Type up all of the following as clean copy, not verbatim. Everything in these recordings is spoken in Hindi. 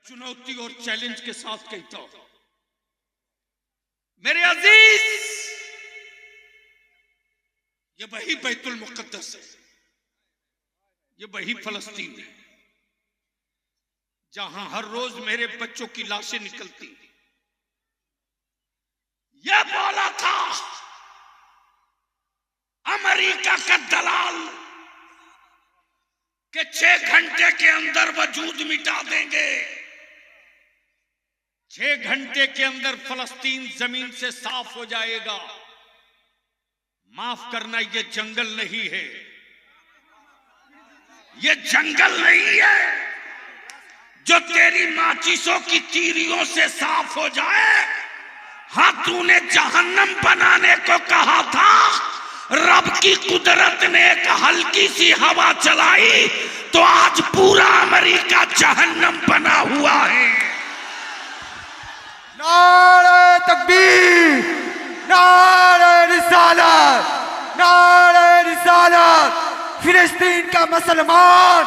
चुनौती और चैलेंज के साथ कहता हूं, मेरे अजीज, ये वही बैतुल मुक़द्दस है, ये वही फलस्तीन है जहां हर रोज मेरे बच्चों की लाशें निकलती। यह बोला था अमेरिका का दलाल कि 6 घंटे के अंदर वजूद मिटा देंगे, 6 घंटे के अंदर फलस्तीन जमीन से साफ हो जाएगा। माफ करना, ये जंगल नहीं है, ये जंगल नहीं है जो तेरी माचिसों की तीरियों से साफ हो जाए। हाँ, तूने जहन्नम बनाने को कहा था, रब की कुदरत ने एक हल्की सी हवा चलाई तो आज पूरा अमेरिका जहन्नम बना हुआ है। नारे तकबीर, नारे रिसालत, नारे रिसालत। फिलिस्तीन का मुसलमान,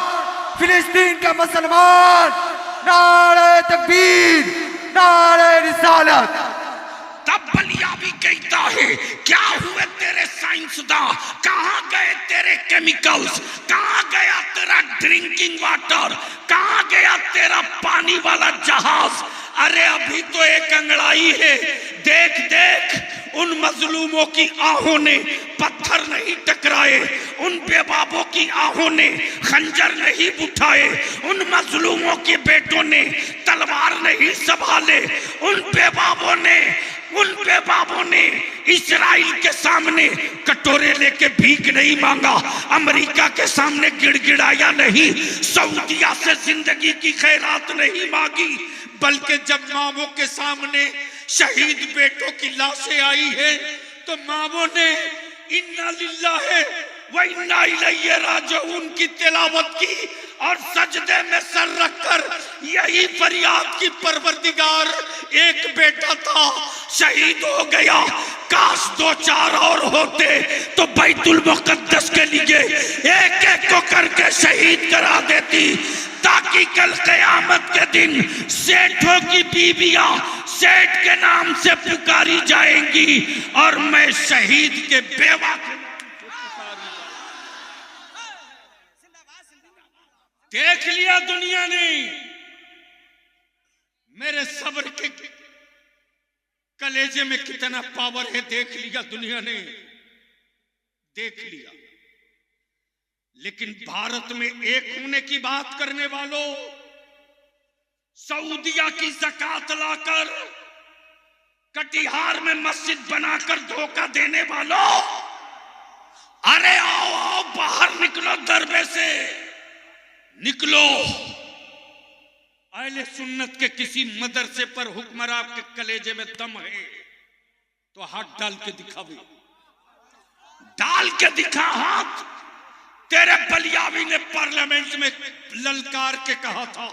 फिलिस्तीन का मुसलमान, नारे तकबीर, नारे रिसालत। तब बलियाबी कहता है, क्या हुए तेरे साइंसदान, कहां गए तेरे केमिकल्स, कहां गया तेरा ड्रिंकिंग वाटर, कहां गया तेरा पानी वाला जहाज। अरे अभी तो एक अंगड़ाई है, देख देख उन मजलूमों की आहों ने पत्थर नहीं टकराए, उन बेबाबों की आहों ने खंजर नहीं उठाए, उन मजलूमों के बेटों ने तलवार नहीं संभाले, उन बेबाबों ने इस्राइल के सामने कटोरे लेके भीख नहीं मांगा, अमेरिका के सामने गिड़गिड़ाया नहीं, सऊदिया से जिंदगी की खैरात नहीं मांगी, बल्कि जब मामों के सामने शहीद बेटों की लाशें आई है तो मामों ने इन्ना लिल्लाहि व इन्ना इलैहि राजिऊन की तिलावत की और सजदे में सर रखकर यही फरियाद की, परवरदिगार, एक बेटा था शहीद हो गया, काश 2-4 और होते तो बैतुल मुक़द्दस के लिए एक एक को करके शहीद करा देती, ताकि कल क़यामत के दिन सेठों की बीवियां सेठ के नाम से पुकारी जाएंगी और मैं शहीद के बेवा के नाम से पुकारी। देख लिया दुनिया ने मेरे सब्र के कलेजे में कितना पावर है, देख लिया दुनिया ने, देख लिया। लेकिन भारत में एक होने की बात करने वालों, सऊदिया की ज़कात लाकर कटिहार में मस्जिद बनाकर धोखा देने वालों, अरे आओ आओ बाहर निकलो, दरबे से निकलो। अहले सुन्नत के किसी मदरसे पर हुक्मरान के कलेजे में दम है तो हाथ डाल के दिखावे, डाल के दिखा हाथ। तेरे बलियावी ने पार्लियामेंट में ललकार के कहा था,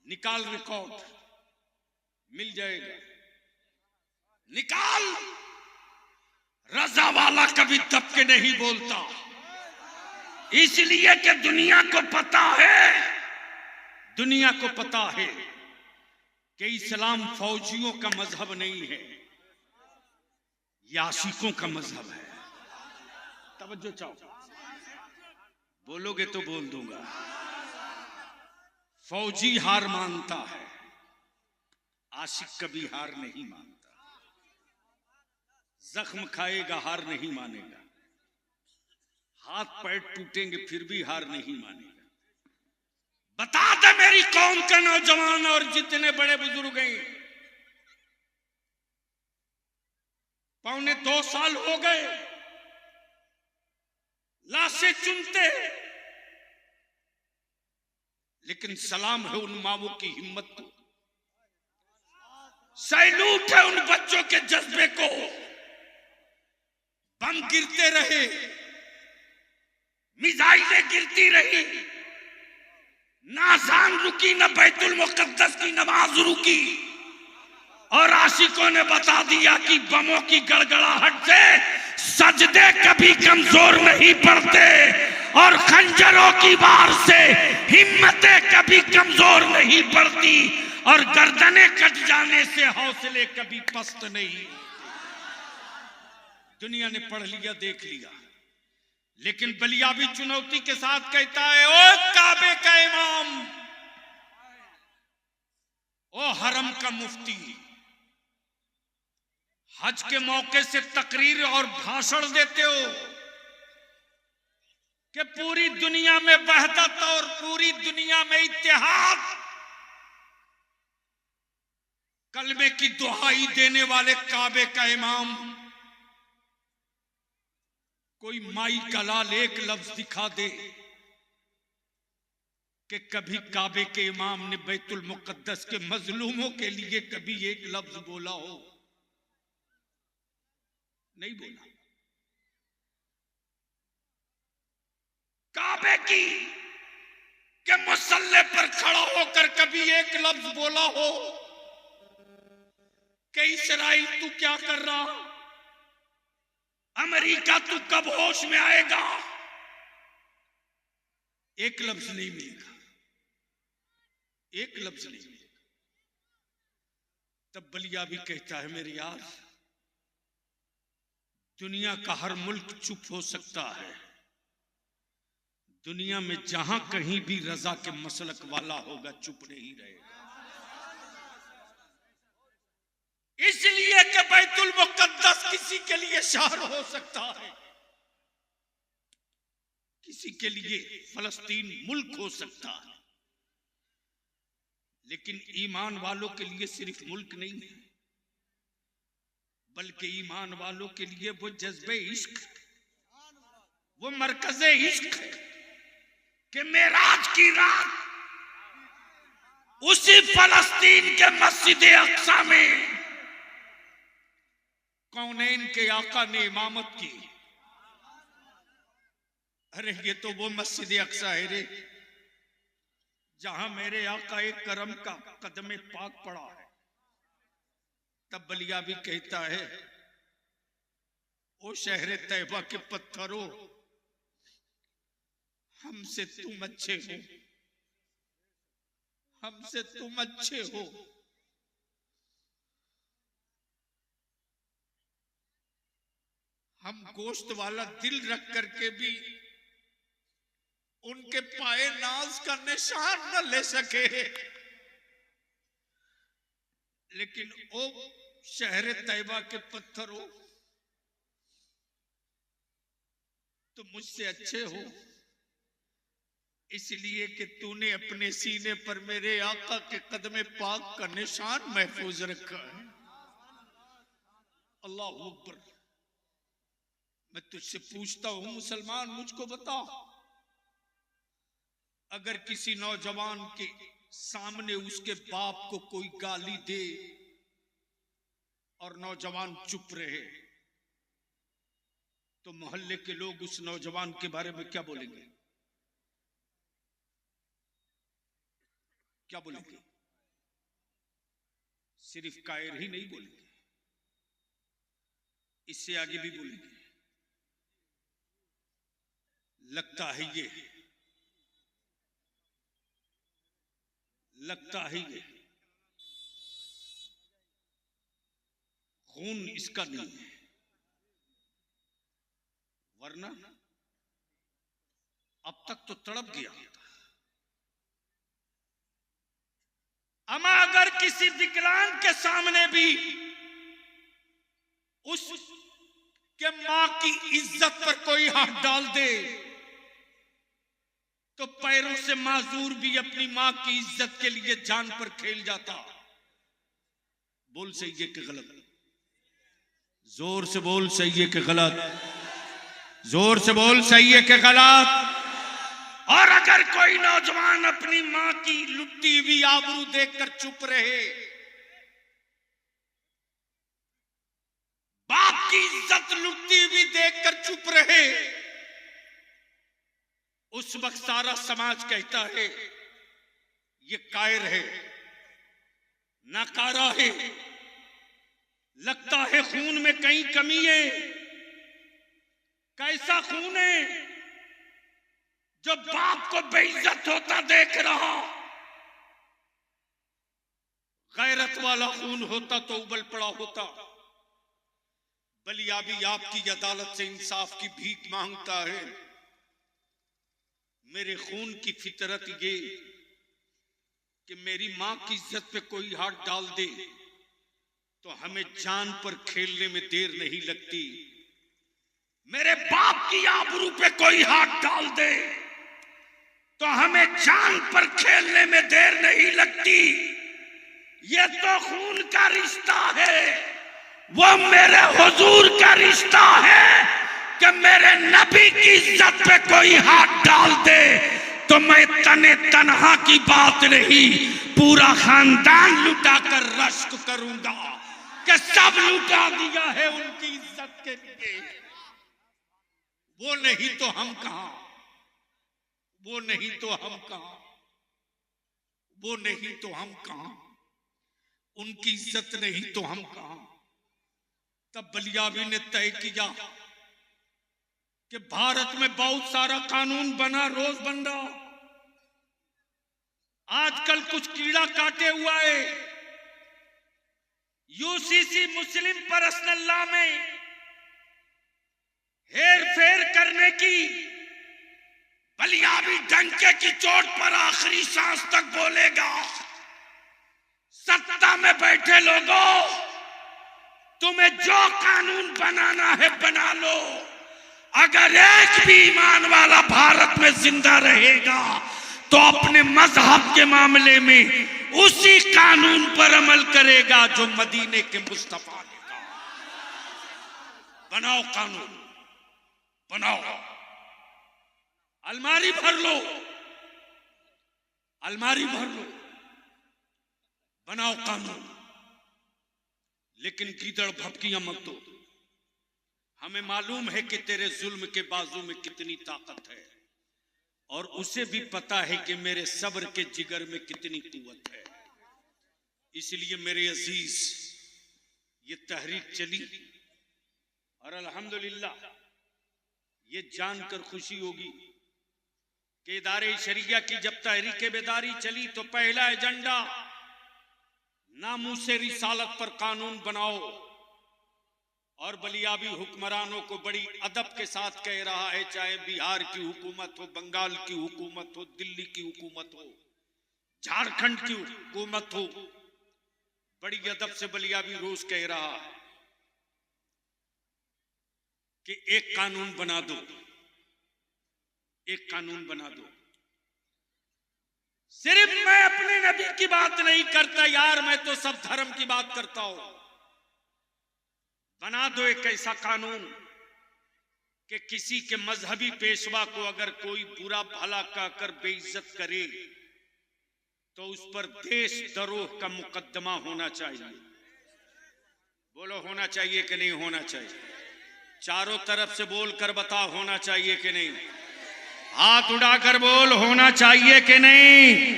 निकाल रिकॉर्ड, मिल जाएगा, निकाल। रजा वाला कभी दब के नहीं बोलता, इसलिए कि दुनिया को पता है, दुनिया को पता है कि इस्लाम फौजियों का मजहब नहीं है, याशिकों का मजहब है। तवज्जो चाहो, बोलोगे तो बोल दूंगा। फौजी हार मानता है, आशिक कभी हार नहीं मानता। जख्म खाएगा, हार नहीं मानेगा, हाथ पैर टूटेंगे फिर भी हार नहीं मानेगा। बता दे मेरी कौम का नौजवान और जितने बड़े बुजुर्ग हैं, 1.25 साल हो गए लाशें चुनते, लेकिन सलाम है उन मावों की हिम्मत को, सैल्यूट है उन बच्चों के जज्बे को। बम गिरते रहे, मिसाइलें गिरती रही, ना अज़ान रुकी, ना बैतुल मुक़द्दस की नमाज रुकी, और आशिकों ने बता दिया कि बमों की गड़गड़ाहट से सजदे कभी कमजोर नहीं पड़ते। और खंजरों की वार से हिम्मतें कभी कमजोर नहीं पड़ती और गर्दनें कट जाने से हौसले कभी पस्त नहीं। दुनिया ने पढ़ लिया, देख लिया, लेकिन बलिया भी चुनौती के साथ कहता है, ओ काबे का इमाम, ओ हरम का मुफ्ती, हज के मौके से तकरीर और भाषण देते हो कि पूरी दुनिया में वहदत और पूरी दुनिया में इत्तेहाद, कलमे की दुहाई देने वाले काबे का इमाम, कोई माई का लाल एक लफ्ज दिखा दे कि कभी काबे के इमाम ने बैतुल मुकद्दस के मजलूमों के लिए कभी एक लफ्ज बोला हो? नहीं बोला। काबे की के मुसल्ले पर खड़ा होकर कभी एक लफ्ज बोला हो कि इस्राइल तू क्या कर रहा, अमेरिका तू कब होश में आएगा? एक लफ्ज नहीं मिलेगा, एक लफ्ज नहीं मिलेगा। तब बलिया भी कहता है, मेरे यार, दुनिया का हर मुल्क चुप हो सकता है, दुनिया में जहां कहीं भी रजा के मसलक वाला होगा चुप नहीं रहेगा। इसलिए कि बैतुल मुकद्दस किसी के लिए शहर हो सकता है, किसी के लिए फलस्तीन मुल्क हो सकता है, लेकिन ईमान वालों के लिए सिर्फ मुल्क नहीं है, बल्कि ईमान वालों के लिए वो जज्बे इश्क, वो मरकज़े इश्क है कि मेराज की रात उसी फलस्तीन के मस्जिद अक्सा में कौनैन के आका ने इमामत की। अरे ये तो वो मस्जिद अक्सा है रे, जहां मेरे आका एक करम का कदमे पाक पड़ा है। तब बलिया भी कहता है, ओ शहर तैयबा के पत्थरों, हमसे तुम अच्छे हो, हमसे तुम अच्छे हो। हम गोश्त वाला दिल रख करके भी उनके पाए नाज का निशान न ले सके, लेकिन ओ शहर तैयबा के पत्थरों, तुम मुझसे अच्छे हो इसलिए कि तूने अपने सीने पर मेरे आका के कदमे पाक का निशान महफूज रखा है। अल्लाह अकबर। मैं तुझसे पूछता हूं मुसलमान, मुझको बता, अगर किसी नौजवान के सामने उसके बाप को कोई गाली दे और नौजवान चुप रहे, तो मोहल्ले के लोग उस नौजवान के बारे में क्या बोलेंगे? क्या बोलेंगे? सिर्फ कायर ही नहीं बोलेंगे, इससे आगे भी बोलेंगे, लगता है ये, लगता है ये खून इसका नहीं है, वरना अब तक तो तड़प गया होता। अमा अगर किसी विकलांग के सामने भी उस के मां की इज्जत पर कोई हाथ डाल दे, तो पैरों से माजूर भी अपनी मां की इज्जत के लिए जान पर खेल जाता। बोल सही है कि गलत? जोर से बोल, सही है कि गलत? जोर से बोल, सही है कि गलत? और अगर कोई नौजवान अपनी मां की लुटती हुई आबरू देखकर चुप रहे, बाप की इज्जत लुटती हुई देखकर चुप रहे, उस वक्त सारा समाज कहता है ये कायर है, नाकारा है, लगता है खून में कहीं कमी है। कैसा खून है? जो बाप को बेइज्जत होता देख रहा। गैरत वाला खून होता तो उबल पड़ा होता। बलियाबी आपकी अदालत से इंसाफ की भीख मांगता है। मेरे खून की फितरत ये कि मेरी मां की इज्जत पे कोई हाथ डाल दे तो हमें जान पर खेलने में देर नहीं लगती। मेरे बाप की आबरू पे कोई हाथ डाल दे तो हमें जान पर खेलने में देर नहीं लगती। ये तो खून का रिश्ता है, वो मेरे हुजूर का रिश्ता है कि मेरे नबी की इज्जत पे कोई हाथ डाल दे तो मैं तने तनहा की बात नहीं, पूरा खानदान लुटा कर रश्क करूंगा कि सब लुटा दिया है उनकी इज्जत के लिए। वो नहीं तो हम कहां, वो नहीं तो हम कहां, वो नहीं तो हम कहां, उनकी इज्जत नहीं तो हम कहां। तब बलियाबी ने तय किया कि भारत में बहुत सारा कानून बना, रोज बन रहा। आजकल कुछ कीड़ा काटे हुआ है। यूसीसी मुस्लिम पर्सनल लॉ में हेर फेर करने की बलियाबी डंके की चोट पर आखिरी सांस तक बोलेगा। सत्ता में बैठे लोगों, तुम्हें जो कानून बनाना है बना लो। अगर एक भी ईमान वाला भारत में जिंदा रहेगा तो अपने मजहब के मामले में उसी कानून पर अमल करेगा जो मदीने के मुस्तफा ने कहा। बनाओ कानून, बनाओ, अलमारी भर लो, अलमारी भर लो, बनाओ कानून, लेकिन गीदड़ भपकियां मत दो। हमें मालूम है कि तेरे जुल्म के बाजू में कितनी ताकत है और उसे भी पता है कि मेरे सब्र के जिगर में कितनी कुव्वत है। इसलिए मेरे अजीज, ये तहरीक चली और अल्हम्दुलिल्लाह ये जानकर खुशी होगी कि इदारे शरिया की जब तहरीक बेदारी चली तो पहला एजेंडा नामूसे रिसालत पर कानून बनाओ। और बलियाबी हुक्मरानों को बड़ी अदब के साथ कह रहा है, चाहे बिहार की हुकूमत हो, बंगाल की हुकूमत हो, दिल्ली की हुकूमत हो, झारखंड की हुकूमत हो, बड़ी अदब से बलियाबी रोज कह रहा है कि एक कानून बना दो, एक कानून बना दो। सिर्फ मैं अपने नबी की बात नहीं करता यार, मैं तो सब धर्म की बात करता हूं। बना दो एक ऐसा कानून कि किसी के मजहबी पेशवा को अगर कोई बुरा भला कहकर बेइज्जत करे तो उस पर देशद्रोह का मुकदमा होना चाहिए। बोलो, होना चाहिए कि नहीं होना चाहिए? चारों तरफ से बोल कर बता, होना चाहिए कि नहीं? हाथ उड़ाकर बोल, होना चाहिए कि नहीं?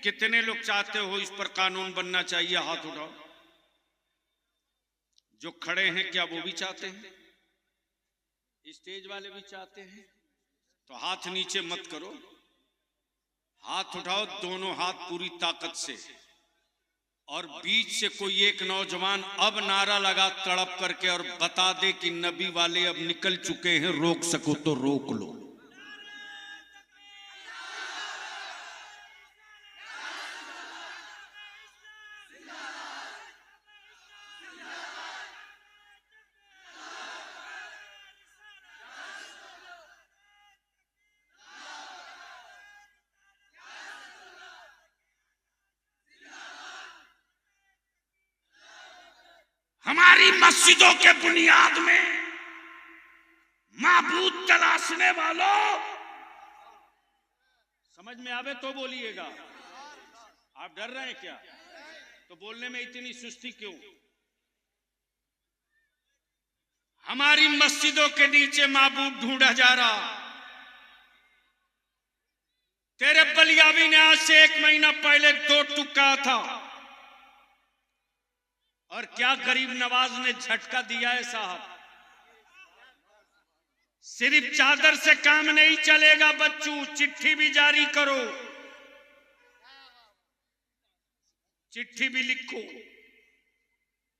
कितने लोग चाहते हो इस पर कानून बनना चाहिए? हाथ उठाओ। जो खड़े हैं क्या वो भी चाहते हैं? स्टेज वाले भी चाहते हैं? तो हाथ नीचे मत करो, हाथ उठाओ, दोनों हाथ पूरी ताकत से। और बीच से कोई एक नौजवान अब नारा लगा तड़प करके और बता दे कि नबी वाले अब निकल चुके हैं, रोक सको तो रोक लो। हमारी मस्जिदों के बुनियाद में माबूद तलाशने वालों, समझ में आवे तो बोलिएगा। आप डर रहे हैं क्या? तो बोलने में इतनी सुस्ती क्यों? हमारी मस्जिदों के नीचे माबूद ढूंढा जा रहा। तेरे बलियाबी ने आज से 1 महीना पहले 2 टुक्का था और क्या गरीब नवाज ने झटका दिया है साहब? सिर्फ चादर से काम नहीं चलेगा बच्चों, चिट्ठी भी जारी करो, चिट्ठी भी लिखो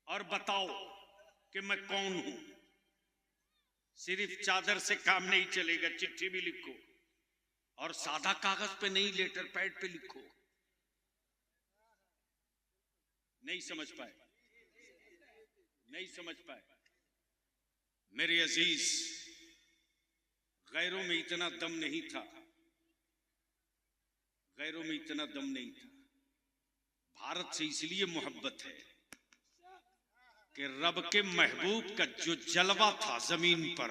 और बताओ कि मैं कौन हूं। सिर्फ चादर से काम नहीं चलेगा, चिट्ठी भी लिखो और सादा कागज पे नहीं, लेटर पैड पे लिखो। नहीं समझ पाए, नहीं समझ पाए। मेरे अजीज, गैरों में इतना दम नहीं था, गैरों में इतना दम नहीं था। भारत से इसलिए मोहब्बत है कि रब के महबूब का जो जलवा था जमीन पर,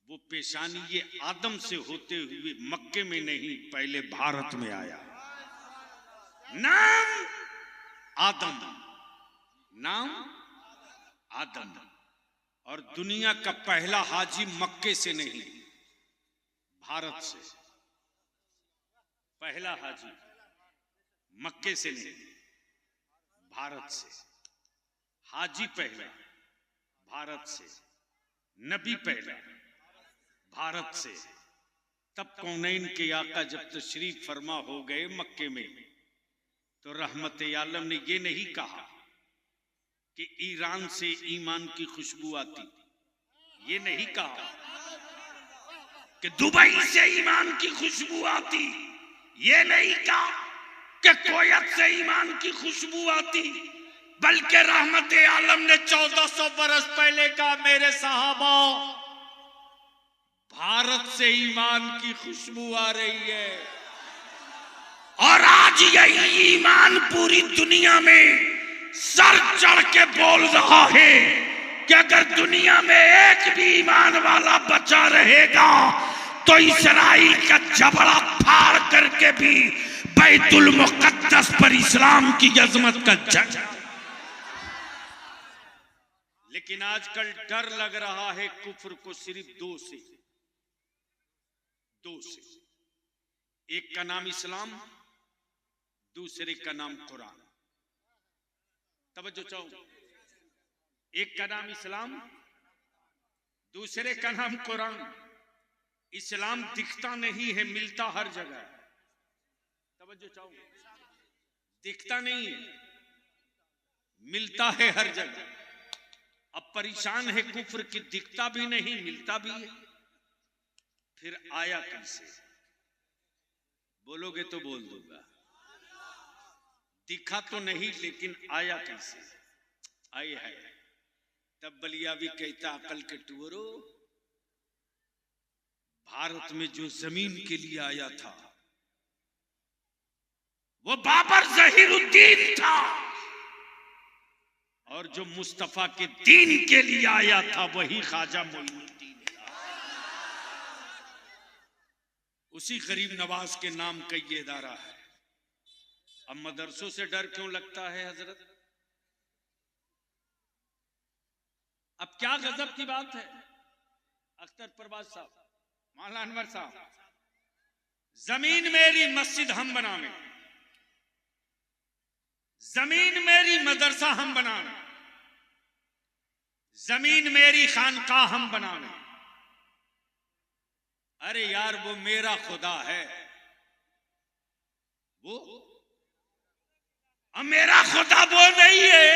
वो पेशानी ये आदम से होते हुए मक्के में नहीं, पहले भारत में आया। नाम आदम, नाम आदम। और दुनिया का पहला हाजी मक्के से नहीं, भारत से। पहला हाजी मक्के से नहीं, भारत से। हाजी पहला भारत से, नबी पहला भारत से। तब कौनैन के आका जब तशरीफ फरमा हो गए मक्के में, तो रहमत आलम ने ये नहीं कहा कि ईरान से ईमान की खुशबू आती, ये नहीं कहा कि दुबई से ईमान की खुशबू आती, ये नहीं कहा कि कोयत से ईमान की खुशबू आती, बल्कि रहमत आलम ने 1400 बरस पहले कहा, मेरे साहबा, भारत से ईमान की खुशबू आ रही है। और आज यही ईमान पूरी दुनिया में सर चढ़ के बोल रहा है कि अगर दुनिया में एक भी ईमान वाला बचा रहेगा तो इसराइल का जबड़ा फाड़ करके भी बैतुल मुकद्दस पर इस्लाम की अजमत का झंडा। लेकिन आजकल डर लग रहा है कुफ्र को सिर्फ दो से, दो से। एक का नाम इस्लाम, दूसरे का नाम कुरान। तवज्जो चाहो, एक का नाम इस्लाम, दूसरे का नाम कुरान। इस्लाम दिखता नहीं है, मिलता हर जगह। तवज्जो चाहो, दिखता नहीं है, मिलता है हर जगह। अब परेशान है कुफ्र की, दिखता भी नहीं, मिलता भी है, फिर आया कैसे? बोलोगे तो बोल दूंगा, दिखा तो नहीं लेकिन आया कैसे? आए है। तब बलिया भी कहता, अकल के टुअरो, भारत में जो जमीन के लिए आया था वो बाबर जहीरुद्दीन था, और जो मुस्तफा के दीन के लिए आया था वही ख्वाजा मोइनुद्दीन था। उसी गरीब नवाज के नाम का ये इदारा है। अब मदरसों से डर क्यों लगता है हजरत? अब क्या गजब की बात है। अख्तर परवाज साहब, मौलाना अनवर साहब, जमीन मेरी मस्जिद हम बनावे, जमीन मेरी मदरसा हम बनावे, जमीन मेरी खानकाह हम बनावे। अरे यार, वो मेरा खुदा है, वो मेरा खुदा वो नहीं है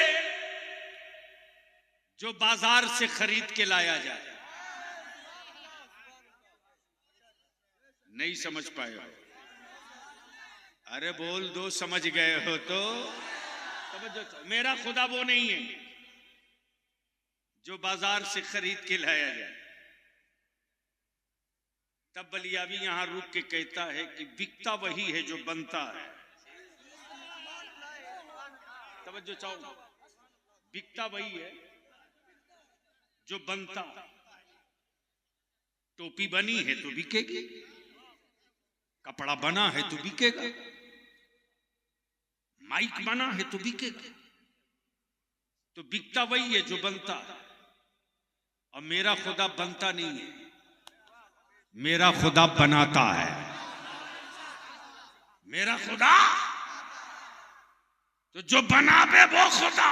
जो बाजार से खरीद के लाया जाए। नहीं समझ पाए हो? अरे बोल दो, समझ गए हो तो मेरा खुदा वो नहीं है जो बाजार से खरीद के लाया जाए। तब बलियावी यहां रुक के कहता है कि बिकता वही है जो बनता है। तवज्जो चाहो, बिकता वही है जो बनता। टोपी बनी है तो बिकेगी, कपड़ा बना है तो बिकेगा, माइक बना है तो बिकेगा। तो बिकता वही है जो बनता है। और मेरा खुदा बनता नहीं है, मेरा खुदा बनाता है। मेरा खुदा तो जो बनावे वो खुदा,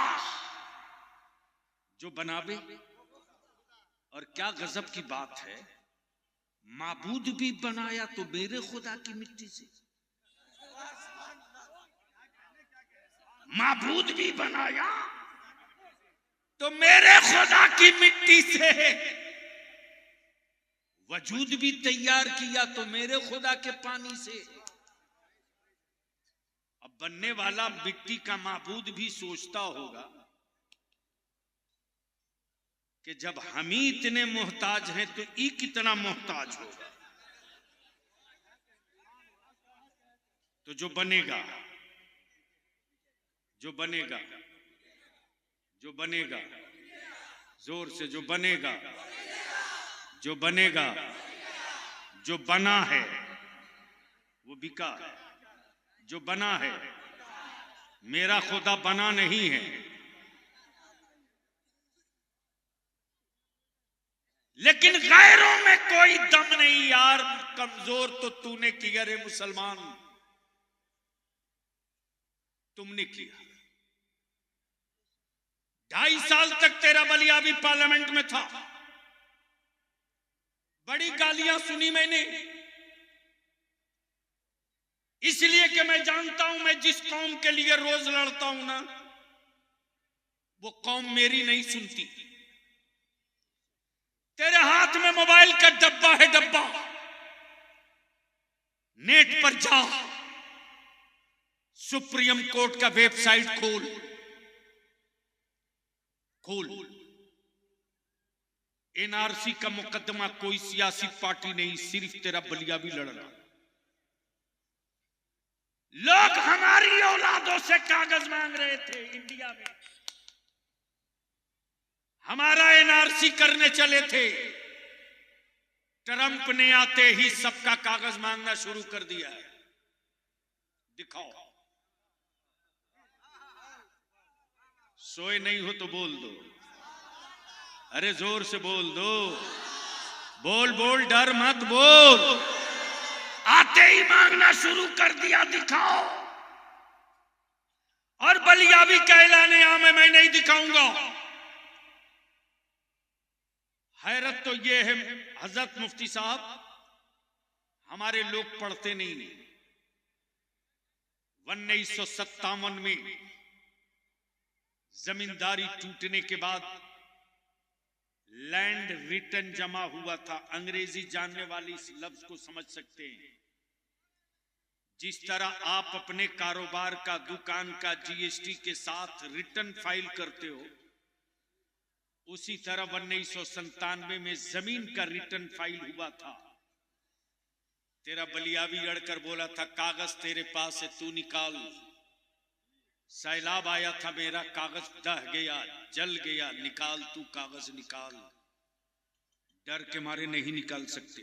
जो बनावे। और क्या गजब की बात है, माबूद भी बनाया तो मेरे खुदा की मिट्टी से, माबूद भी बनाया तो मेरे खुदा की मिट्टी से, वजूद भी तैयार किया तो मेरे खुदा के पानी से। अब बनने वाला मिट्टी का माबूद भी सोचता होगा कि जब हम ही इतने मोहताज हैं तो ई कितना मोहताज होगा। तो जो बनेगा, जो बनेगा, जो बनेगा, जोर से, जो बनेगा, जो बनेगा, जो बना है वो बिका है, जो बना है, मेरा खुदा बना नहीं है। लेकिन गैरों में कोई दम नहीं यार, कमजोर तो तूने किया रे मुसलमान, तुमने किया। 2.5 साल तक तेरा बलिया भी पार्लियामेंट में था, बड़ी गालियां सुनी मैंने, इसलिए कि मैं जानता हूं मैं जिस कौम के लिए रोज लड़ता हूं ना, वो कौम मेरी नहीं सुनती। तेरे हाथ में मोबाइल का डब्बा है, डब्बा, नेट पर जा, सुप्रीम कोर्ट का वेबसाइट खोल, खोल। एनआरसी का मुकदमा कोई सियासी पार्टी नहीं, सिर्फ तेरा बलिया भी लड़ रहा। लोग हमारी औलादों से कागज मांग रहे थे इंडिया में, हमारा एनआरसी करने चले थे, ट्रंप ने आते ही सबका कागज मांगना शुरू कर दिया है। दिखाओ, सोए नहीं हो तो बोल दो, अरे जोर से बोल दो, बोल बोल, डर मत बोल। आते ही मांगना शुरू कर दिया, दिखाओ। और बलिया भी कहलाने आ मैं नहीं दिखाऊंगा। हैरत तो यह है हजरत मुफ्ती साहब, हमारे लोग पढ़ते नहीं। 1957 में जमींदारी टूटने के बाद लैंड रिटर्न जमा हुआ था। अंग्रेजी जानने वाले इस लफ्ज को समझ सकते हैं। जिस तरह आप अपने कारोबार का, दुकान का जीएसटी के साथ रिटर्न फाइल करते हो, उसी तरह 1997 में जमीन का रिटर्न फाइल हुआ था। तेरा बलियावी अड़कर बोला था कागज तेरे पास है, तू निकाल। सैलाब आया था, मेरा कागज दह गया, जल गया, निकाल, तू कागज निकाल। डर के मारे नहीं निकाल सकते।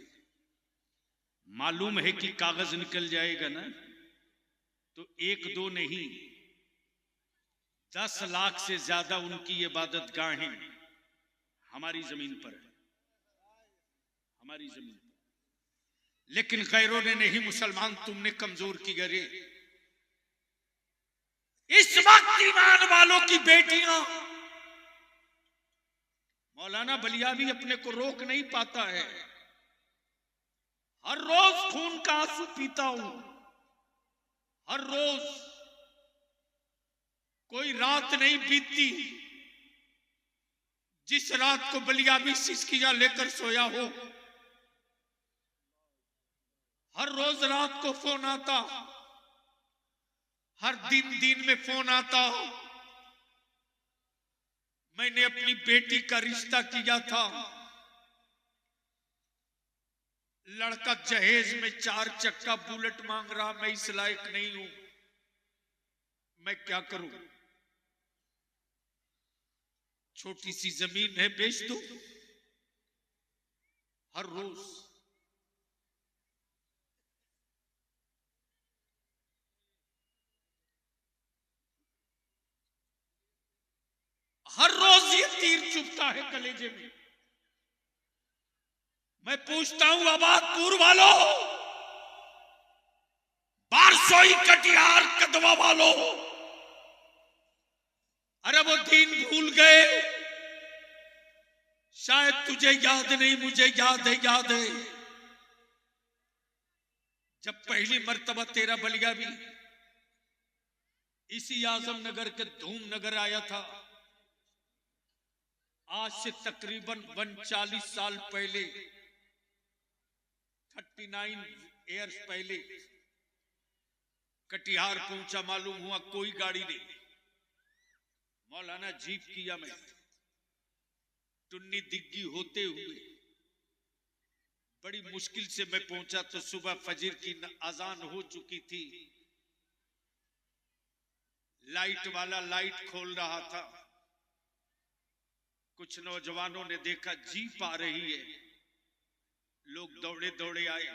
मालूम है कि कागज निकल जाएगा ना, तो 1-2 नहीं 10 लाख से ज्यादा उनकी इबादत गाहें हमारी जमीन पर है, हमारी जमीन पर। लेकिन गैरों ने नहीं, मुसलमान तुमने कमजोर की गरे। इस वक्त ईमान वालों की बेटियां, मौलाना बलिया भी अपने को रोक नहीं पाता है। हर रोज खून का आंसू पीता हूं, हर रोज। कोई रात नहीं बीतती जिस रात को बलिया भी सिसकियां लेकर सोया हो। हर रोज रात को फोन आता, हर दिन में फोन आता। मैंने अपनी बेटी का रिश्ता किया था, लड़का जहेज में 4 चक्का बुलेट मांग रहा, मैं इस लायक नहीं हूं, मैं क्या करूं? छोटी सी जमीन है, बेच दो। हर रोज ये तीर चुभता है कलेजे में। मैं पूछता हूं आबादपुर वालों, बारसोई, कटिहार, कदवा वालों, अरे वो दिन भूल गए? शायद तुझे याद नहीं, मुझे याद है जब पहली मर्तबा तेरा बलिया भी इसी आजम नगर के धूम नगर आया था। आज से तकरीबन 39 साल पहले, 39 ईयर्स पहले कटिहार पहुंचा। मालूम हुआ कोई गाड़ी नहीं, मौलाना जीप किया मैं, टुन्नी दिग्गी होते हुए बड़ी मुश्किल से मैं पहुंचा तो सुबह फजर की अजान हो चुकी थी। लाइट वाला लाइट खोल रहा था। कुछ नौजवानों ने देखा जीप आ रही है, लोग दौड़े दौड़े आए।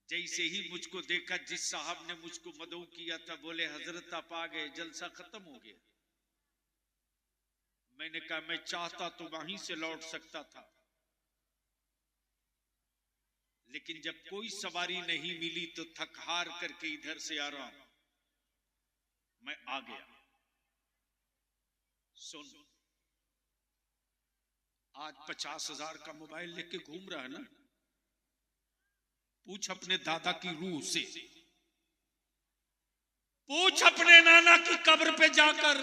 जैसे ही मुझको देखा, जिस साहब ने मुझको मदऊ किया था बोले हजरत आप आ गए, जलसा खत्म हो गया। मैंने कहा मैं चाहता तो वहीं से लौट सकता था, लेकिन जब कोई सवारी नहीं मिली तो थक हार करके इधर से आ रहा हूं। मैं आ गया। सुन, आज 50,000 का मोबाइल लेके घूम रहा है ना, पूछ अपने दादा की रूह से, पूछ अपने नाना की कब्र पे जाकर।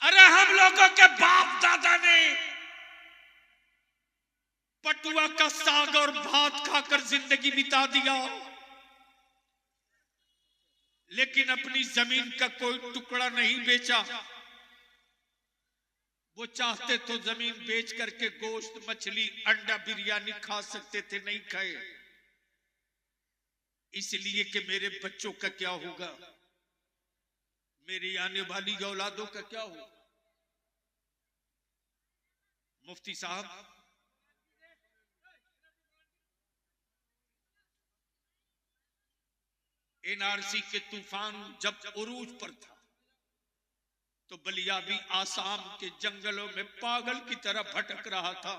अरे हम लोगों के बाप दादा ने पटुआ का साग और भात खाकर जिंदगी बिता दिया, लेकिन अपनी जमीन का कोई टुकड़ा नहीं बेचा। वो चाहते तो जमीन बेच करके गोश्त, मछली, अंडा, बिरयानी खा सकते थे, नहीं खाए। इसलिए कि मेरे बच्चों का क्या होगा, मेरी आने वाली औलादों का क्या होगा। मुफ्ती साहब, एनआरसी के तूफान जब उरूज पर था तो बलिया भी आसाम के जंगलों में पागल की तरह भटक रहा था।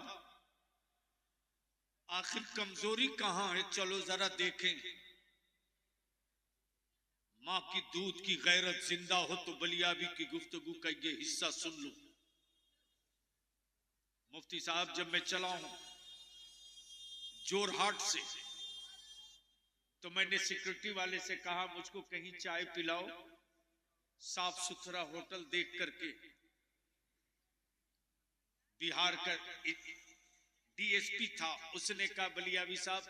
आखिर कमजोरी कहां है, चलो जरा देखें। मां की दूध की गैरत जिंदा हो तो बलियाबी की गुफ्तगू का ये हिस्सा सुन लो। मुफ्ती साहब, जब मैं चला हूं जोरहाट से तो मैंने सिक्योरिटी वाले से कहा मुझको कहीं चाय पिलाओ, साफ सुथरा होटल देख करके। बिहार का डीएसपी था, उसने कहा बलियाबी साहब,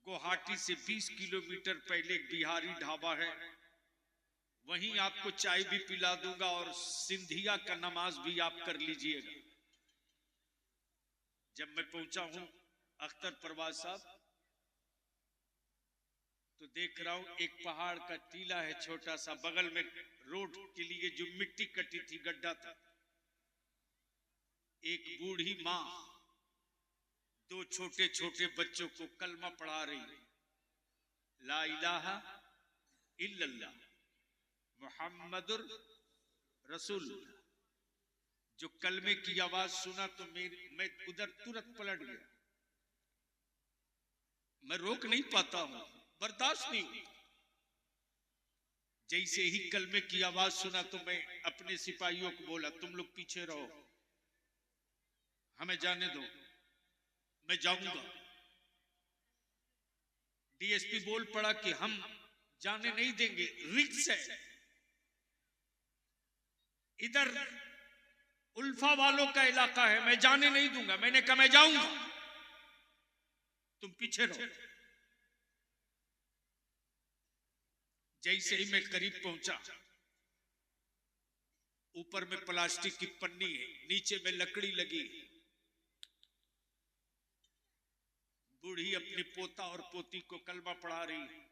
गुवाहाटी से 20 किलोमीटर पहले एक बिहारी ढाबा है, वहीं आपको चाय भी पिला दूंगा और सिंधिया का नमाज भी आप कर लीजिएगा। जब मैं पहुंचा हूं अख्तर परवाज साहब तो देख रहा हूं एक पहाड़ का टीला है छोटा सा, बगल में रोड के लिए जो मिट्टी कटी थी गड्ढा था। एक बूढ़ी मां दो छोटे छोटे बच्चों को कलमा पढ़ा रही है, ला इलाहा इल्लल्लाह मुहम्मदुर रसूलुल्लाह। जो कलमे की आवाज सुना तो मैं उधर तुरंत पलट गया। मैं रोक नहीं पाता हूं, बर्दाश्त नहीं हुई। जैसे ही कलमे की आवाज सुना तो मैं अपने सिपाहियों को बोला तुम लोग पीछे रहो, हमें जाने दो, मैं जाऊंगा। डीएसपी बोल पड़ा कि हम जाने नहीं देंगे, रिक्स है, इधर उल्फा वालों का इलाका है, मैं जाने नहीं दूंगा। मैंने कहा मैं जाऊंगा, तुम पीछे रहो। जैसे ही मैं करीब पहुंचा, ऊपर में प्लास्टिक की पन्नी है, नीचे में लकड़ी लगी। बूढ़ी अपनी पोता और पोती को कलमा पढ़ा रही है।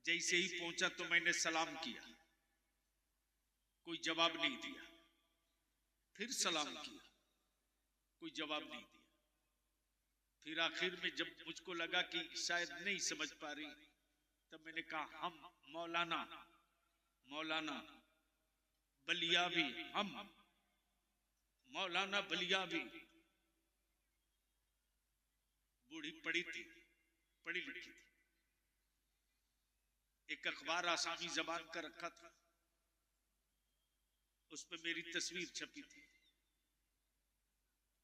जैसे ही पहुंचा तो मैंने सलाम किया, कोई जवाब नहीं दिया। फिर सलाम किया, कोई जवाब नहीं दिया। फिर आखिर में जब मुझको लगा कि शायद नहीं समझ पा रही, तब मैंने कहा हम मौलाना बलियाबी, हम मौलाना बलियाबी। बूढ़ी पढ़ी थी, पढ़ी लिखी थी, एक अखबार आसामी जबान का रखा था। उसमें मेरी तस्वीर छपी थी,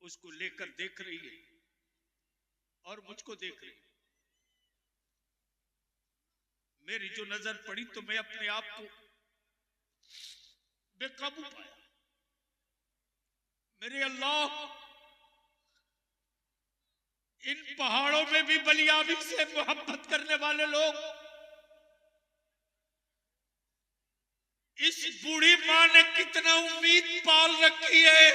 उसको लेकर देख रही है और मुझको देख रही है। मेरी जो नजर पड़ी तो मैं अपने आप को बेकाबू पाया। मेरे अल्लाह, इन पहाड़ों में भी बलियाबी से मोहब्बत करने वाले लोग, इस बूढ़ी मां ने कितना उम्मीद पाल रखी है,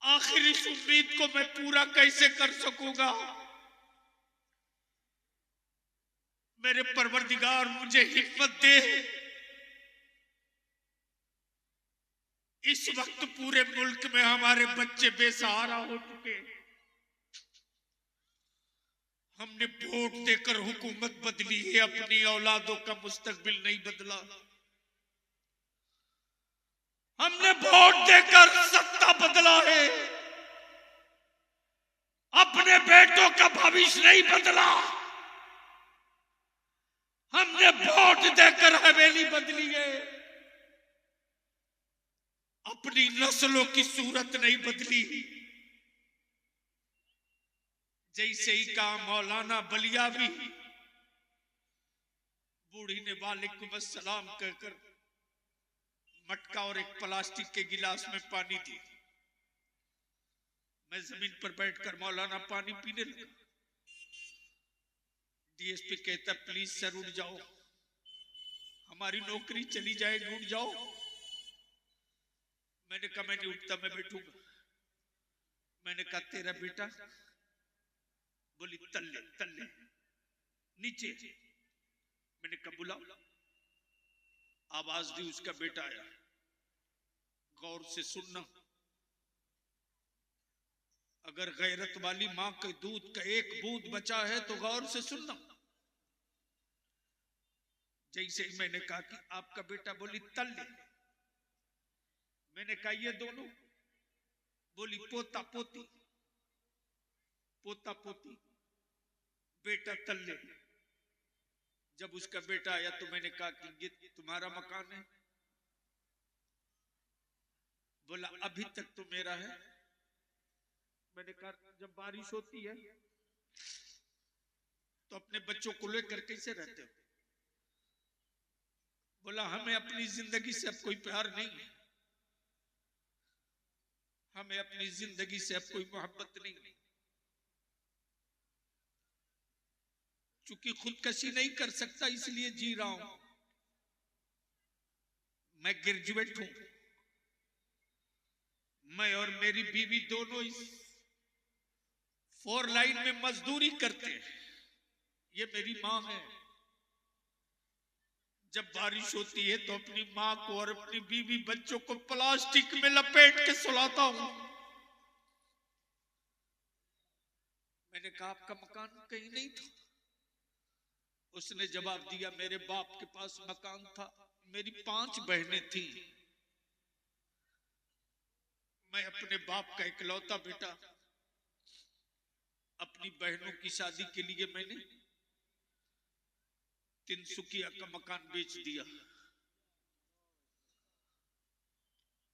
आखिर इस उम्मीद को मैं पूरा कैसे कर सकूंगा। मेरे परवरदिगार मुझे हिम्मत दे। इस वक्त पूरे मुल्क में हमारे बच्चे बेसहारा हो चुके हैं। हमने वोट देकर हुकूमत बदली है, अपनी औलादों का मुस्तकबिल नहीं बदला। हमने वोट देकर सत्ता बदला है, अपने बेटों का भविष्य नहीं बदला। हमने वोट देकर हवेली बदली है, अपनी नस्लों की सूरत नहीं बदली। जैसे ही कहा मौलाना बलियावी, बूढ़ी ने वालेकुम अस्सलाम कहकर मटका और एक प्लास्टिक के गिलास में पानी दी। मैं जमीन पर बैठकर मौलाना पानी पीने लगा। डीएसपी कहता प्लीज सर उठ जाओ, हमारी नौकरी चली जाएगी, उठ जाओ। मैंने कहा मैं नहीं उठता, मैं बैठूंगा। मैंने कहा तेरा बेटा? बोली तल्ले तल्ले नीचे। मैंने कहा बुलाओ। आवाज दी, उसका बेटा आया। गौर से सुनना, अगर गैरत वाली मां के दूध का एक बूंद बचा है तो गौर से सुनना। जैसे ही मैंने कहा कि आपका बेटा, बोली तल्ले। मैंने कहा ये दोनों? बोली पोता पोती। पोता पोती, बेटा तल्ले। जब उसका बेटा आया तो मैंने कहा कि ये तुम्हारा मकान है? बोला अभी तक तो मेरा है। मैंने कहा जब बारिश होती है तो अपने बच्चों को लेकर कैसे रहते हो? बोला हमें अपनी जिंदगी से अब कोई प्यार नहीं है, हमें अपनी जिंदगी से अब कोई मोहब्बत नहीं। चूंकि खुदकशी नहीं कर सकता इसलिए जी रहा हूं। मैं ग्रेजुएट हूं, मैं और मेरी बीवी दोनों इस 4 लाइन में मजदूरी करते हैं। ये मेरी मां है। जब बारिश होती है तो अपनी मां को और अपनी बीवी बच्चों को प्लास्टिक में लपेट के सुलाता हूं। मैंने कहा आपका मकान कहीं नहीं था? उसने जवाब दिया मेरे बाप के पास मकान था, मेरी 5 बहनें थी, मैं अपने बाप का इकलौता बेटा। अपनी बहनों की शादी के लिए मैंने तिनसुकिया का मकान बेच दिया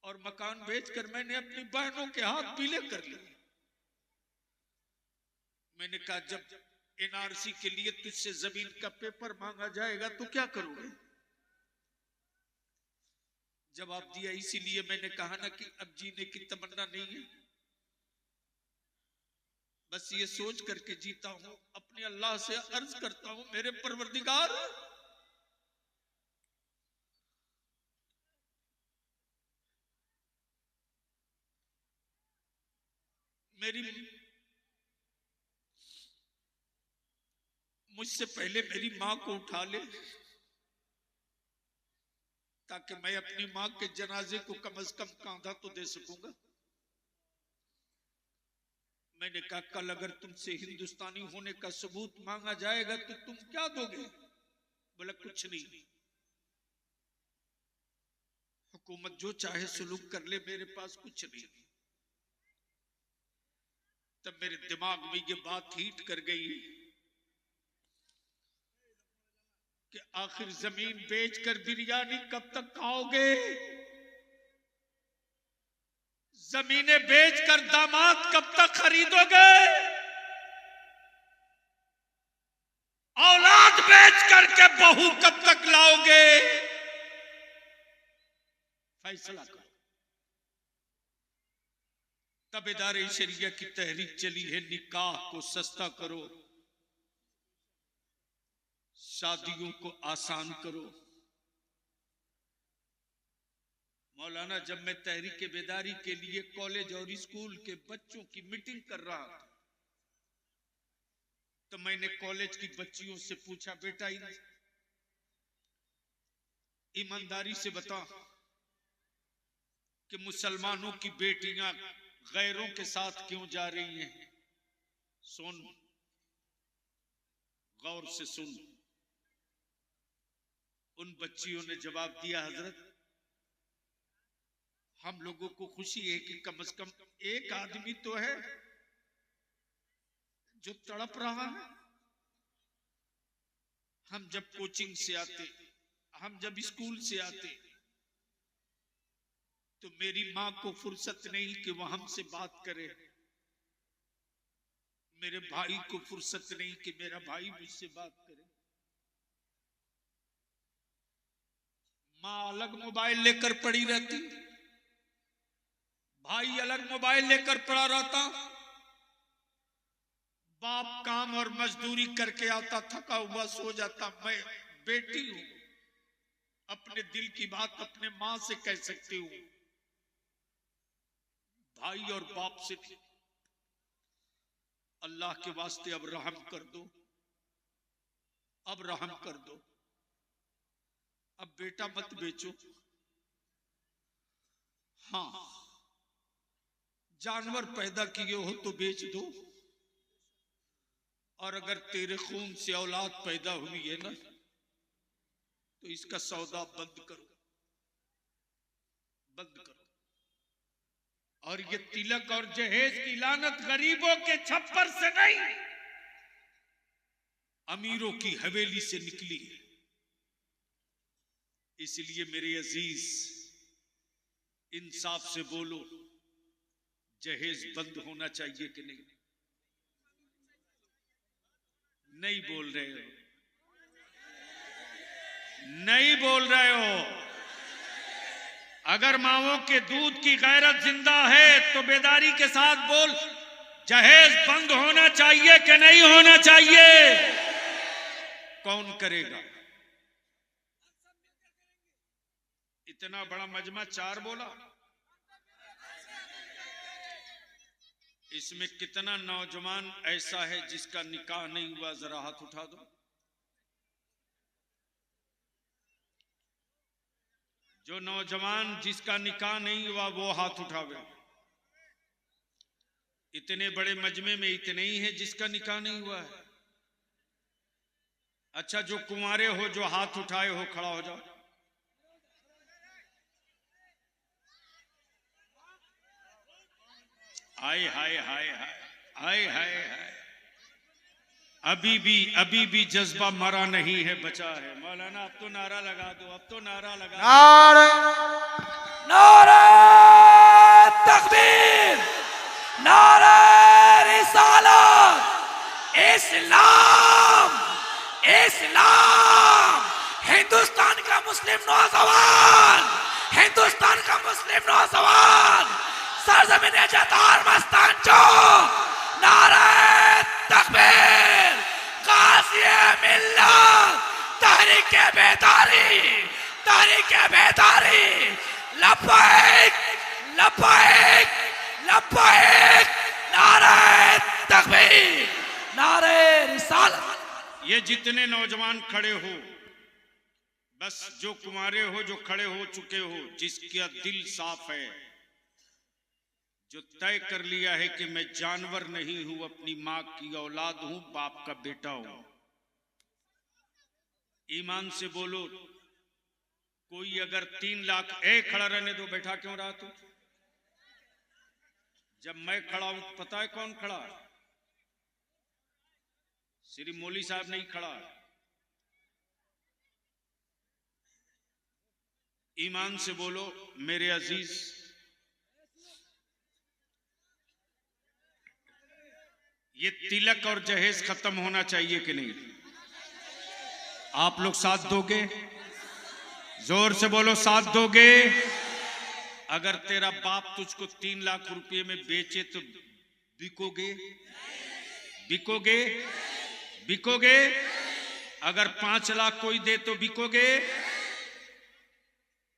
और मकान बेचकर मैंने अपनी बहनों के हाथ पीले कर लिए। मैंने कहा जब एनआरसी के लिए तुझसे जमीन का पेपर मांगा जाएगा तो क्या करोगे? जवाब दिया इसीलिए मैंने कहा ना कि अब जीने की तमन्ना नहीं है, बस ये सोच करके जीता हूं, अपने अल्लाह से अर्ज करता हूं मेरे परवरदिगार मुझसे पहले मेरी मां को उठा ले ताकि मैं अपनी मां के जनाजे को कम से कम कांधा तो दे सकूंगा। मैंने कहा कल अगर तुमसे हिंदुस्तानी होने का सबूत मांगा जाएगा तो तुम क्या दोगे? बोला कुछ नहीं, हुकूमत जो चाहे सुलूक कर ले, मेरे पास कुछ नहीं। तब मेरे दिमाग में ये बात हीट कर गई कि आखिर जमीन बेचकर बिरयानी कब तक खाओगे? जमीनें बेचकर दामाद कब तक खरीदोगे? औलाद बेच करके बहू कब तक लाओगे? फैसला करो। तबेदारे शरिया की तहरीक चली है, निकाह को सस्ता करो, शादियों को आसान करो। मौलाना, जब मैं तहरीक बेदारी के लिए कॉलेज और स्कूल के बच्चों की मीटिंग कर रहा था तो मैंने कॉलेज की बच्चियों से पूछा, बेटा ईमानदारी से बता कि मुसलमानों की बेटियां गैरों के साथ क्यों जा रही हैं? सुन, गौर से सुन। उन बच्चियों ने जवाब दिया, हजरत हम लोगों को खुशी है कि कम से कम एक आदमी तो है जो तड़प रहा है। हम जब कोचिंग से आते, हम जब स्कूल से आते तो मेरी मां को फुर्सत नहीं कि वह हमसे बात करे, मेरे भाई को फुर्सत नहीं कि मेरा भाई मुझसे बात करे। मां अलग मोबाइल लेकर पड़ी रहती, भाई अलग मोबाइल लेकर पड़ा रहता, बाप काम और मजदूरी करके आता, थका हुआ सो जाता। मैं बेटी हूं, अपने दिल की बात अपने मां से कह सकती हूं, भाई और बाप से भी। अल्लाह के वास्ते अब रहम कर दो, अब रहम कर दो। अब बेटा मत बेचो। हाँ, जानवर पैदा किए हो तो बेच दो, और अगर तेरे खून से औलाद पैदा हुई है ना तो इसका सौदा बंद करो, बंद करो। और ये तिलक और जहेज की लानत गरीबों के छप्पर से नहीं, अमीरों की हवेली से निकली है। इसलिए मेरे अजीज, इंसाफ से बोलो, जहेज बंद होना चाहिए कि नहीं? नहीं बोल रहे हो, नहीं बोल रहे हो। अगर माओं के दूध की गैरत जिंदा है तो बेदारी के साथ बोल, जहेज बंद होना चाहिए कि नहीं होना चाहिए? कौन करेगा? इतना बड़ा मजमा चार बोला, इसमें कितना नौजवान ऐसा है जिसका निकाह नहीं हुआ? जरा हाथ उठा दो। जो नौजवान जिसका निकाह नहीं हुआ वो हाथ उठावे। इतने बड़े मजमे में इतने ही है जिसका निकाह नहीं हुआ है। अच्छा, जो कुंवारे हो, जो हाथ उठाए हो, खड़ा हो जाओ। हाय हाय हाय हाय हाय हाय हाय। अभी भी जज्बा मरा नहीं है, बचा है। मौलाना अब तो नारा लगा दो, अब तो नारा लगा दो। नारे नारे तकबीर, नारे रिसालत। इस्लाम, इस्लाम। हिंदुस्तान का मुस्लिम नौजवान, हिंदुस्तान का मुस्लिम नौजवान, सरजमीन जतार मस्तान जो, नारे तकबीर, गाज़िए मिल्लत, तहरीके बेदारी, तहरीके बेदारी। लब्बैक लब्बैक लब्बैक, नारे तकबीर, नारे रिसालत। ये जितने नौजवान खड़े हो, बस जो कुंवारे हो, जो खड़े हो चुके हो, जिसका दिल साफ है, जो तय कर लिया है कि मैं जानवर नहीं हूं, अपनी मां की औलाद हूं, बाप का बेटा हूं, ईमान से बोलो। कोई अगर 3 लाख, खड़ा रहने दो, बैठा क्यों रहा तू? जब मैं खड़ा हूं पता है कौन खड़ा? श्री मौली साहब नहीं खड़ा, ईमान से बोलो मेरे अजीज, ये तिलक और जहेज खत्म होना चाहिए कि नहीं? आप लोग साथ दोगे? जोर से बोलो, साथ दोगे? अगर तेरा बाप तुझको 3 लाख रुपए में बेचे तो बिकोगे? बिकोगे? बिकोगे? अगर 5 लाख कोई दे तो बिकोगे?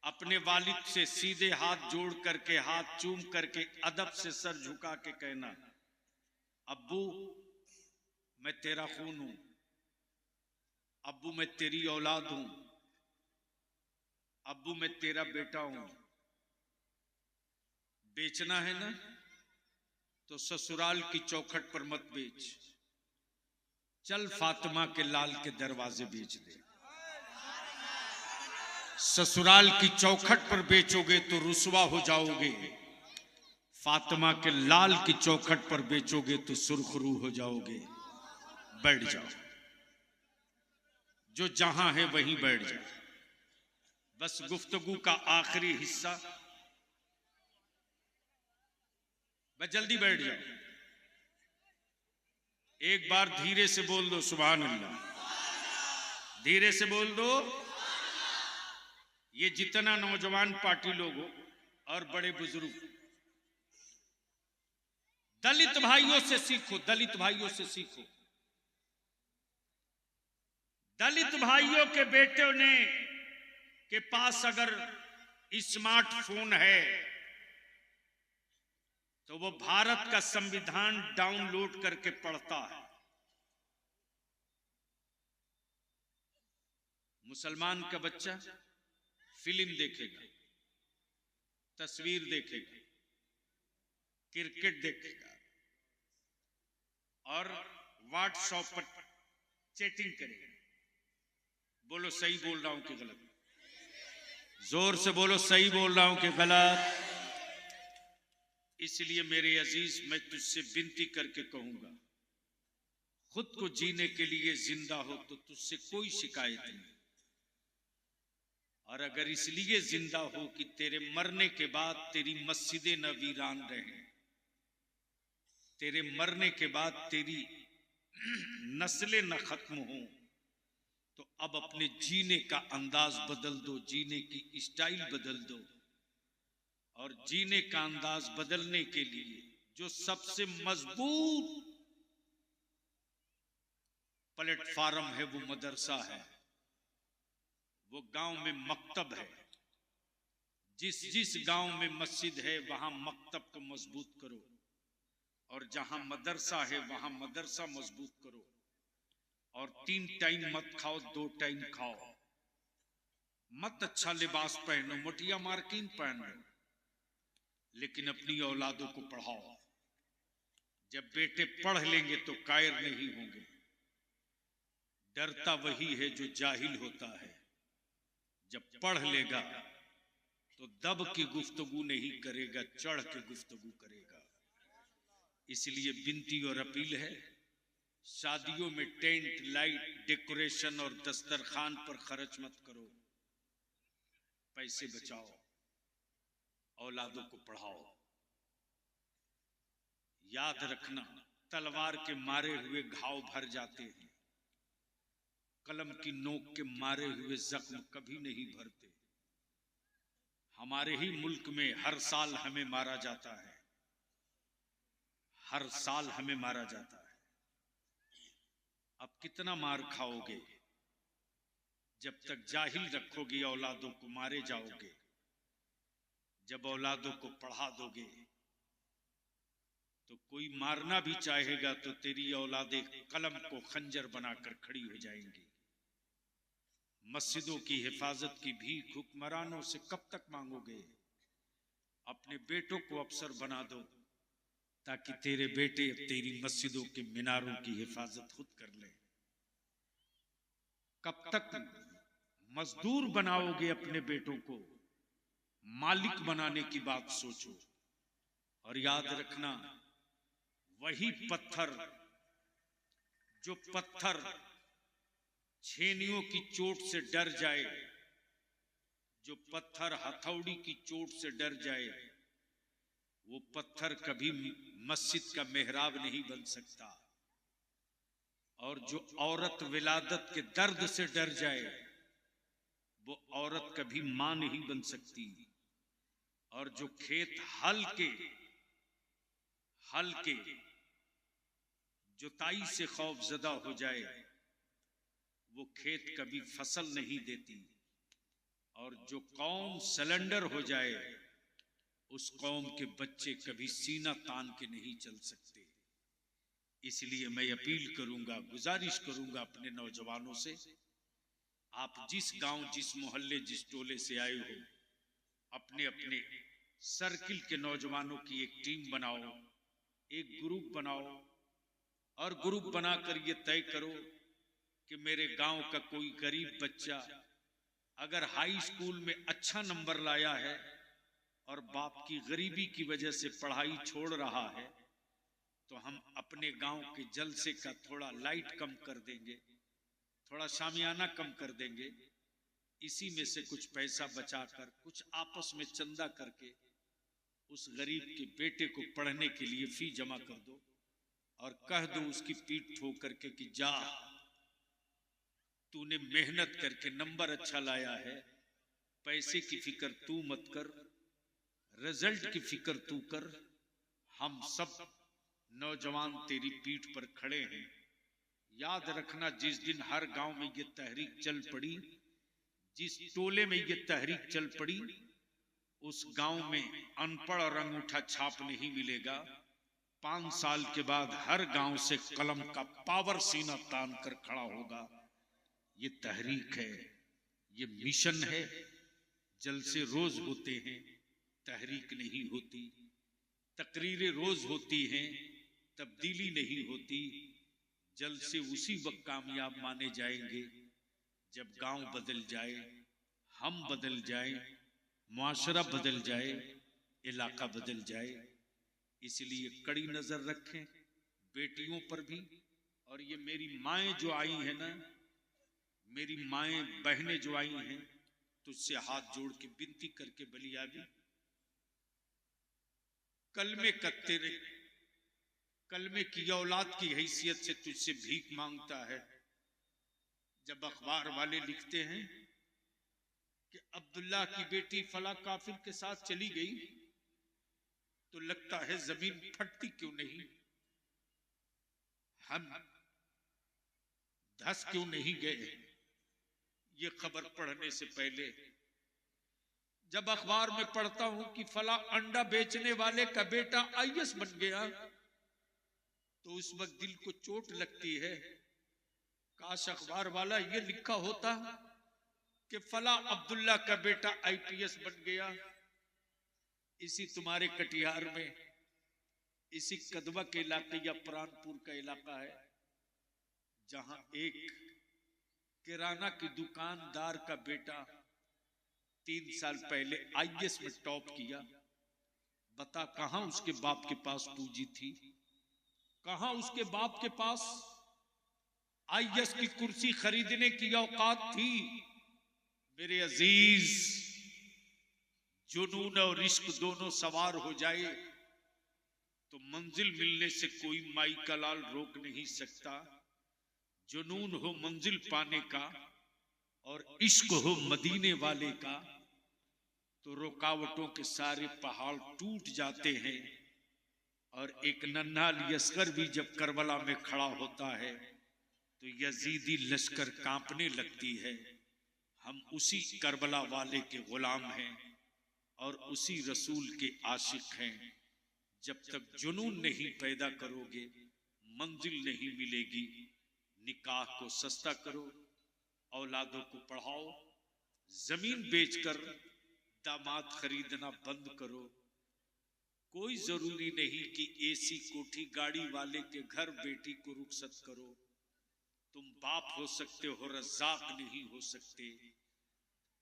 अपने वालिद से सीधे हाथ जोड़ करके, हाथ चूम करके, अदब से सर झुका के कहना, अब्बू मैं तेरा खून हूं, अब्बू मैं तेरी औलाद हूं, अब्बू मैं तेरा बेटा हूं। बेचना है ना तो ससुराल की चौखट पर मत बेच, चल फातिमा के लाल के दरवाजे बेच दे। ससुराल की चौखट पर बेचोगे तो रुसवा हो जाओगे, फातिमा के लाल की चौखट पर बेचोगे तो सुरखरू हो जाओगे। बैठ जाओ, जो जहां है वहीं बैठ जाओ। बस गुफ्तगू का आखिरी हिस्सा, बस जल्दी बैठ जाओ। एक बार धीरे से बोल दो सुभान अल्लाह, धीरे से बोल दो। ये जितना नौजवान पार्टी लोग हो और बड़े बुजुर्ग, दलित भाइयों से सीखो, दलित भाइयों से सीखो। दलित भाइयों के बेटों ने के पास अगर स्मार्टफोन है तो वो भारत का संविधान डाउनलोड करके पढ़ता है। मुसलमान का बच्चा फिल्म देखेगा, तस्वीर देखेगा, क्रिकेट देखेगा और व्हाट्सएप पर चैटिंग करेगा। बोलो सही बोल रहा हूं कि गलत? जोर से बोलो, सही बोल रहा हूं कि गलत? इसलिए मेरे अजीज, मैं तुझसे विनती करके कहूंगा, खुद को जीने के लिए जिंदा हो तो तुझसे कोई शिकायत नहीं, और अगर इसलिए जिंदा हो कि तेरे मरने के बाद तेरी मस्जिदें न वीरान रहें, तेरे मरने के बाद तेरी नस्लें न खत्म हों, तो अब अपने जीने का अंदाज बदल दो, जीने की स्टाइल बदल दो। और जीने का अंदाज बदलने के लिए जो सबसे मजबूत प्लेटफार्म है वो मदरसा है, वो गांव में मकतब है। जिस जिस गांव में मस्जिद है वहां मकतब को मजबूत करो, और जहां मदरसा है वहां मदरसा मजबूत करो। और 3 टाइम मत खाओ, 2 टाइम खाओ। मत अच्छा लिबास पहनो, मोटिया मार्किन पहनो, लेकिन अपनी औलादों को पढ़ाओ। जब बेटे पढ़ लेंगे तो कायर नहीं होंगे। डरता वही है जो जाहिल होता है, जब पढ़ लेगा तो दब की गुफ्तगू नहीं करेगा, चढ़ के गुफ्तगू करेगा। इसलिए विनती और अपील है, शादियों में टेंट, लाइट, डेकोरेशन और दस्तरखान पर खर्च मत करो, पैसे बचाओ, औलादों को पढ़ाओ। याद रखना, तलवार के मारे हुए घाव भर जाते हैं, कलम की नोक के मारे हुए जख्म कभी नहीं भरते। हमारे ही मुल्क में हर साल हमें मारा जाता है, हर साल हमें मारा जाता है। अब कितना मार खाओगे? जब तक जाहिल रखोगे औलादों को मारे जाओगे। जब औलादों को पढ़ा दोगे तो कोई मारना भी चाहेगा तो तेरी औलादे कलम को खंजर बनाकर खड़ी हो जाएंगी। मस्जिदों की हिफाजत की भीख हुक्मरानों से कब तक मांगोगे? अपने बेटों को अफसर बना दो ताकि तेरे बेटे तेरी मस्जिदों के मीनारों की हिफाजत खुद कर ले। कब तक मजदूर बनाओगे अपने बेटों को? मालिक बनाने की बात सोचो। और याद रखना, वही पत्थर जो पत्थर छेनियों की चोट से डर जाए, जो पत्थर हथौड़ी की चोट से डर जाए वो पत्थर कभी मस्जिद का मेहराब नहीं बन सकता, और जो औरत विलादत के दर्द से डर जाए वो औरत कभी मां नहीं बन सकती, और जो खेत हल के जुताई से खौफजदा हो जाए वो खेत कभी फसल नहीं देती, और जो कौम सिलेंडर हो जाए उस कौम के बच्चे कभी सीना तान के नहीं चल सकते। इसलिए मैं अपील करूंगा, गुजारिश करूंगा अपने नौजवानों से, आप जिस गांव, जिस मोहल्ले, जिस टोले से आए हो, अपने अपने सर्किल के नौजवानों की एक टीम बनाओ, एक ग्रुप बनाओ, और ग्रुप बनाकर ये तय करो कि मेरे गांव का कोई गरीब बच्चा अगर हाई स्कूल में अच्छा नंबर लाया है और बाप की गरीबी की वजह से पढ़ाई छोड़ रहा है तो हम अपने गांव के जलसे का थोड़ा लाइट कम कर देंगे, थोड़ा शामियाना कम कर देंगे, इसी में से कुछ पैसा बचाकर कुछ आपस में चंदा करके उस गरीब के बेटे को पढ़ने के लिए फी जमा कर दो और कह दो उसकी पीठ ठोक करके कि जा, तूने मेहनत करके नंबर अच्छा लाया है, पैसे की फिक्र तू मत कर, रिजल्ट की फिक्र तू कर, हम सब नौजवान तेरी पीठ पर खड़े हैं। याद रखना, जिस दिन हर गांव में ये तहरीक चल पड़ी, जिस टोले में ये तहरीक चल पड़ी, उस गांव में अनपढ़ और अंगूठा छाप नहीं मिलेगा। 5 साल के बाद हर गांव से कलम का पावर सीना तान कर खड़ा होगा। ये तहरीक है, ये मिशन है। जलसे रोज होते हैं, तहरीक नहीं होती। तकरीरें रोज होती हैं, तब्दीली नहीं होती। जलसे उसी वक्त कामयाब माने जाएंगे जब गांव बदल जाए, हम बदल जाए, मुआशरा बदल जाए, इलाका बदल जाए। इसलिए कड़ी नजर रखें बेटियों पर भी। और ये मेरी माएँ जो आई हैं ना, मेरी माएँ बहनें जो आई हैं, तुझसे हाथ जोड़ के विनती करके बलिया भी, कलमे का तेरे कलमे की औलाद की हैसियत से तुझसे भीख मांगता है। जब अखबार वाले लिखते हैं कि अब्दुल्ला की बेटी फला काफिर के साथ चली गई, तो लगता है जमीन फटती क्यों नहीं, हम धस क्यों नहीं गए। ये खबर पढ़ने से पहले जब अखबार में पढ़ता हूं कि फला अंडा बेचने वाले का बेटा आईएएस बन गया, तो उस वक्त दिल को चोट लगती है। काश अखबार वाला ये लिखा होता कि फला अब्दुल्ला का बेटा आईपीएस बन गया। इसी तुम्हारे कटिहार में, इसी कदवा के इलाके या प्राणपुर का इलाका है जहां एक किराना की दुकानदार का बेटा 3 साल पहले आईएएस में टॉप किया। बता कहां उसके बाप के पास पूंजी थी, कहां उसके बाप के पास आईएएस की कुर्सी खरीदने की औकात थी। मेरे अजीज, जुनून और इश्क दोनों सवार हो जाए तो मंजिल मिलने से कोई माई का लाल रोक नहीं सकता। जुनून हो मंजिल पाने का और इश्क हो मदीने वाले का, तो रुकावटों के सारे पहाड़ टूट जाते हैं। और एक नन्हा असगर भी जब करबला में खड़ा होता है तो यजीदी लश्कर कांपने लगती है। हम उसी करबला वाले के गुलाम हैं और उसी रसूल के आशिक हैं। जब तक जुनून नहीं पैदा करोगे मंजिल नहीं मिलेगी। निकाह को सस्ता करो, औलादों को पढ़ाओ, जमीन बेचकर दामाद खरीदना बंद करो। कोई जरूरी नहीं कि एसी कोठी गाड़ी वाले के घर बेटी को रुखसत करो। तुम बाप हो सकते हो, रज़ाक नहीं हो सकते।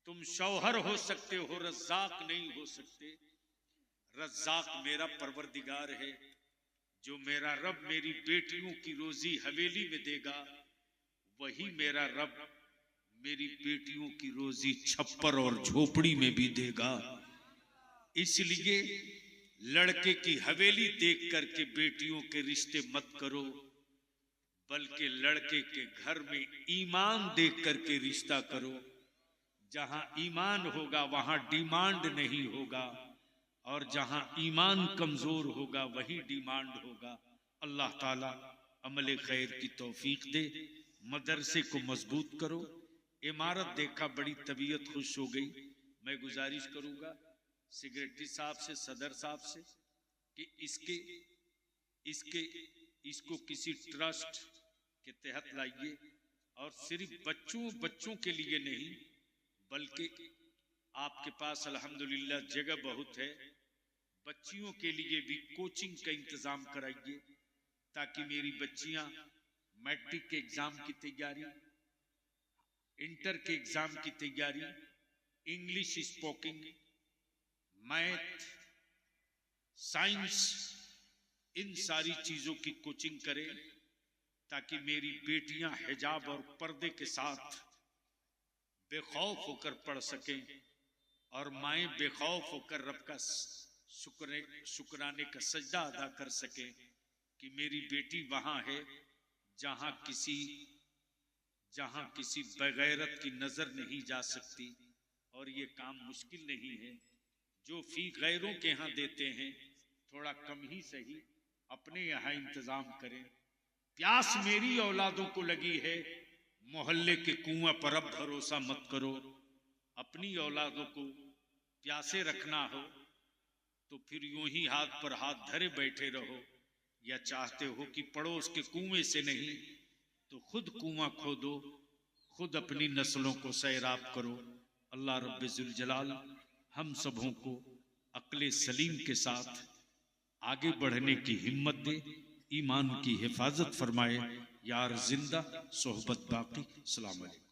तुम शौहर हो सकते हो, रज़ाक नहीं हो सकते। रज़ाक मेरा परवरदिगार है। जो मेरा रब मेरी बेटियों की रोजी हवेली में देगा, वही मेरा रब मेरी बेटियों की रोजी छप्पर और झोपड़ी में भी देगा। इसलिए लड़के की हवेली देख करके बेटियों के रिश्ते मत करो, बल्कि लड़के के घर में ईमान देख करके रिश्ता करो। जहां ईमान होगा वहां डिमांड नहीं होगा, और जहां ईमान कमजोर होगा वही डिमांड होगा। अल्लाह ताला अमले खैर की तौफीक दे। मदरसे को मजबूत करो। इमारत देखा बड़ी तबीयत खुश हो गई। मैं गुजारिश करूंगा सेक्रेटरी साहब से, सदर साहब से कि इसको किसी ट्रस्ट के तहत लाइए, और सिर्फ बच्चों के लिए नहीं, बल्कि आपके पास अल्हम्दुलिल्लाह जगह बहुत है, बच्चियों के लिए भी कोचिंग का इंतजाम कराइए, ताकि मेरी बच्चियां मैट्रिक के एग्जाम की तैयारी, इंटर के एग्जाम की तैयारी, इंग्लिश स्पोकिंग, मैथ, साइंस, इन सारी चीजों की कोचिंग करें, ताकि मेरी बेटियां हिजाब और पर्दे के साथ बेखौफ होकर पढ़ सकें, और माएँ बेखौफ होकर रब का शुक्राने का सजदा अदा कर सकें कि मेरी बेटी वहां है जहां किसी बगैरत की नजर नहीं जा सकती। और ये काम मुश्किल नहीं है, जो फी गैरों के यहाँ देते हैं थोड़ा कम ही सही अपने यहाँ इंतजाम करें। प्यास मेरी औलादों को लगी है, मोहल्ले के कुआं पर अब भरोसा मत करो। अपनी औलादों को प्यासे रखना हो तो फिर यूं ही हाथ पर हाथ धरे बैठे रहो, या चाहते हो कि पड़ोस के कुएं से नहीं तो खुद कुआं खोदो, खुद अपनी नस्लों को सैराब करो। अल्लाह रब्बे जुल जलाल हम सबों को अक्ले सलीम के साथ आगे बढ़ने की हिम्मत दे, ईमान की हिफाजत फरमाए। यार जिंदा सोहबत बाकी। अस्सलाम वालेकुम।